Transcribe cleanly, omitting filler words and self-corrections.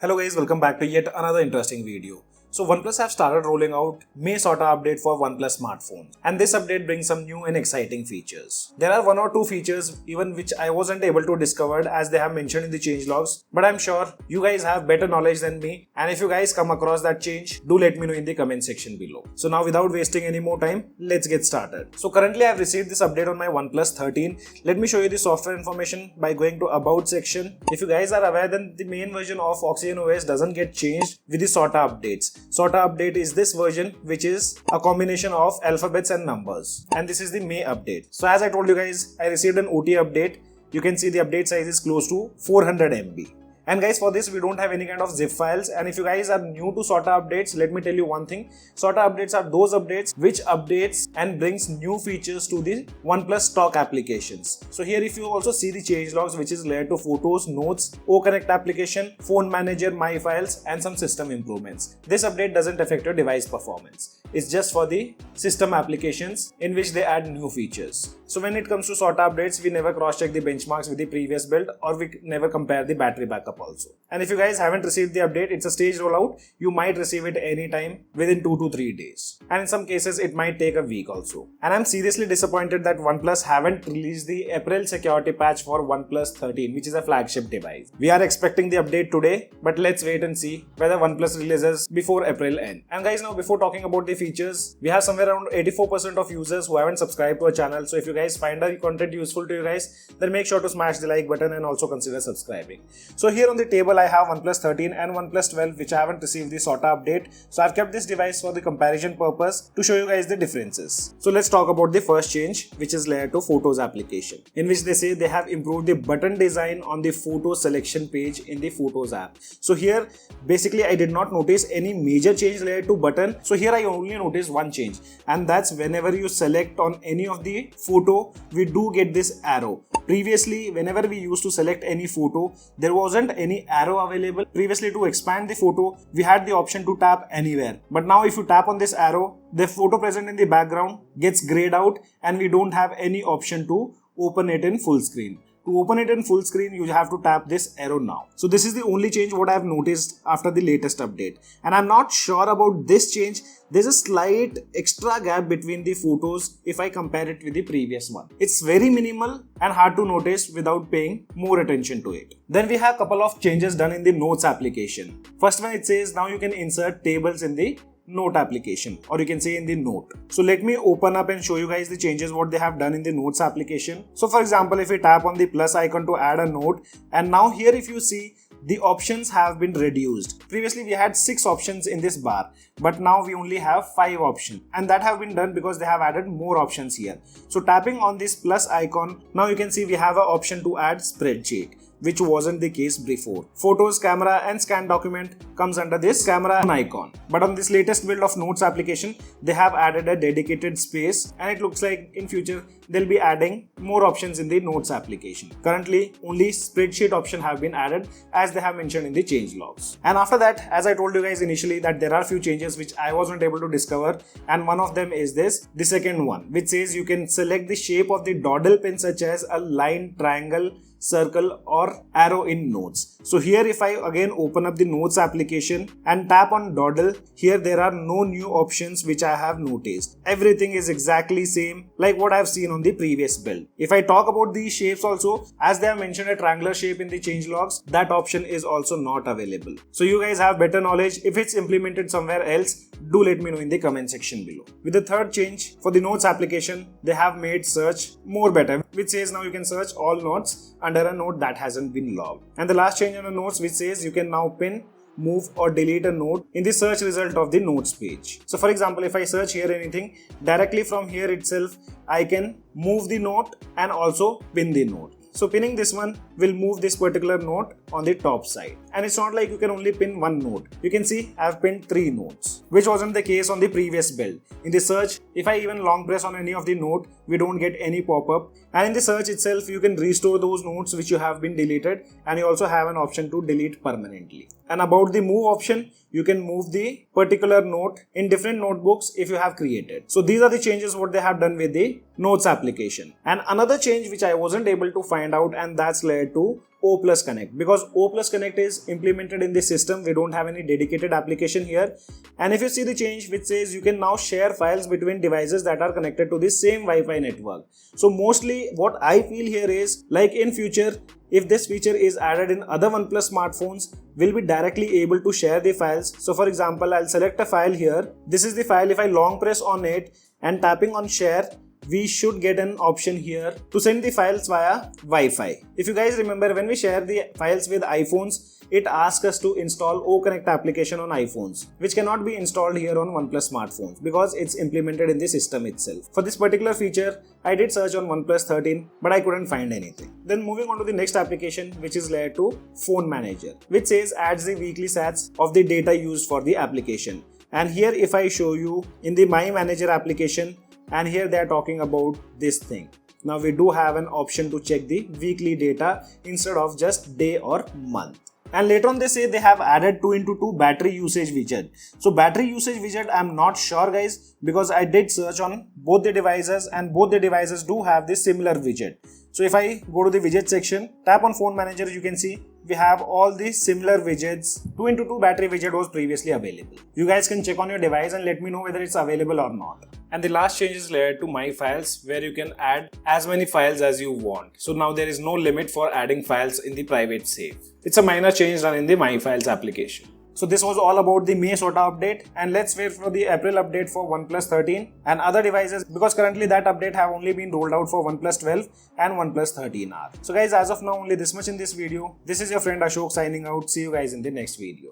Hello guys, welcome back to yet another interesting video. So OnePlus have started rolling out May SOTA update for OnePlus smartphones, and this update brings some new and exciting features. There are one or two features even which I wasn't able to discover as they have mentioned in the changelogs, but I'm sure you guys have better knowledge than me, and if you guys come across that change, do let me know in the comment section below. So now without wasting any more time, let's get started. So currently I've received this update on my OnePlus 13. Let me show you the software information by going to About section. If you guys are aware, then the main version of OxygenOS doesn't get changed with the SOTA updates. SOTA update is this version which is a combination of alphabets and numbers, and this is the May update. So as I told you guys, I received an OT update. You can see the update size is close to 400 MB. And guys, for this we don't have any kind of zip files, and if you guys are new to SOTA updates, let me tell you one thing. SOTA updates are those updates which updates and brings new features to the OnePlus stock applications. So here if you also see the changelogs which is related to photos, notes, OConnect application, phone manager, my files and some system improvements. This update doesn't affect your device performance. It's just for the system applications in which they add new features. So when it comes to SOTA updates, we never cross-check the benchmarks with the previous build, or we never compare the battery backup also. And if you guys haven't received the update, it's a staged rollout. You might receive it anytime within 2 to 3 days. And in some cases, it might take a week also. And I'm seriously disappointed that OnePlus haven't released the April security patch for OnePlus 13, which is a flagship device. We are expecting the update today, but let's wait and see whether OnePlus releases before April end. And guys, now before talking about the features, we have somewhere around 84% of users who haven't subscribed to our channel. So if you guys find our content useful to you guys, then make sure to smash the like button and also consider subscribing. So here on the table I have OnePlus 13 and OnePlus 12, which I haven't received the SOTA update. So I've kept this device for the comparison purpose to show you guys the differences. So let's talk about the first change, which is related to Photos application, in which they say they have improved the button design on the photo selection page in the Photos app. So here basically I did not notice any major change related to button. So here I only noticed one change, and that's whenever you select on any of the photo, we do get this arrow. Previously, whenever we used to select any photo, there wasn't any arrow available. Previously, to expand the photo, we had the option to tap anywhere. But now if you tap on this arrow, the photo present in the background gets grayed out and we don't have any option to open it in full screen. To open it in full screen, you have to tap this arrow now. So this is the only change what I have noticed after the latest update. And I'm not sure about this change. There's a slight extra gap between the photos if I compare it with the previous one. It's very minimal and hard to notice without paying more attention to it. Then we have a couple of changes done in the Notes application. First one, it says now you can insert tables in the Note application, or you can say in the Note. So let me open up and show you guys the changes what they have done in the Notes application. So for example, if we tap on the plus icon to add a note, and now here if you see, the options have been reduced. Previously we had 6 options in this bar, but now we only have 5 options, and that have been done because they have added more options here. So tapping on this plus icon, now you can see we have an option to add spreadsheet, which wasn't the case before. Photos, camera and scan document comes under this camera icon. But on this latest build of Notes application, they have added a dedicated space, and it looks like in future they'll be adding more options in the Notes application. Currently, only spreadsheet option have been added as they have mentioned in the changelogs. And after that, as I told you guys initially, that there are few changes which I wasn't able to discover, and one of them is this, the second one, which says you can select the shape of the dowel pin such as a line, triangle, circle or arrow in Notes. So here if I again open up the Notes application and tap on dowel, here there are no new options which I have noticed. Everything is exactly same like what I have seen on the previous build. If I talk about these shapes also, as they have mentioned a triangular shape in the changelogs, that option is also not available. So you guys have better knowledge. If it's implemented somewhere else, do let me know in the comment section below. With the third change for the Notes application, they have made search more better, which says now you can search all notes under a note that hasn't been logged. And the last change on the Notes, which says you can now pin, move or delete a note in the search result of the Notes page. So for example, if I search here anything, directly from here itself I can move the note and also pin the note. So pinning this one will move this particular note on the top side. And it's not like you can only pin one note. You can see I've pinned 3 notes, which wasn't the case on the previous build. In the search, if I even long press on any of the note, we don't get any pop-up. And in the search itself, you can restore those notes which you have been deleted, and you also have an option to delete permanently. And about the move option, you can move the particular note in different notebooks if you have created. So these are the changes what they have done with the Notes application. And another change which I wasn't able to find out, and that's related to O Plus Connect, because O Plus Connect is implemented in the system. We don't have any dedicated application here. And if you see the change which says you can now share files between devices that are connected to the same Wi-Fi network. So mostly what I feel here is, like in future, if this feature is added in other OnePlus smartphones, we'll be directly able to share the files. So for example, I'll select a file here. This is the file. If I long press on it and tapping on share, we should get an option here to send the files via Wi-Fi. If you guys remember, when we share the files with iPhones, it asks us to install OConnect application on iPhones, which cannot be installed here on OnePlus smartphones because it's implemented in the system itself. For this particular feature, I did search on OnePlus 13, but I couldn't find anything. Then moving on to the next application, which is layer 2 Phone Manager, which says adds the weekly stats of the data used for the application. And here if I show you in the My Manager application, and here they are talking about this thing. Now we do have an option to check the weekly data instead of just day or month. And later on they say they have added 2x2 battery usage widget. So battery usage widget, I'm not sure guys, because I did search on both the devices and both the devices do have this similar widget. So if I go to the widget section, tap on Phone Manager, you can see we have all these similar widgets. 2x2 battery widget was previously available. You guys can check on your device and let me know whether it's available or not. And the last change is layer to My Files, where you can add as many files as you want. So now there is no limit for adding files in the private save. It's a minor change done in the My Files application. So this was all about the May SOTA update, and let's wait for the April update for OnePlus 13 and other devices, because currently that update have only been rolled out for OnePlus 12 and OnePlus 13R. So guys, as of now only this much in this video. This is your friend Ashok signing out. See you guys in the next video.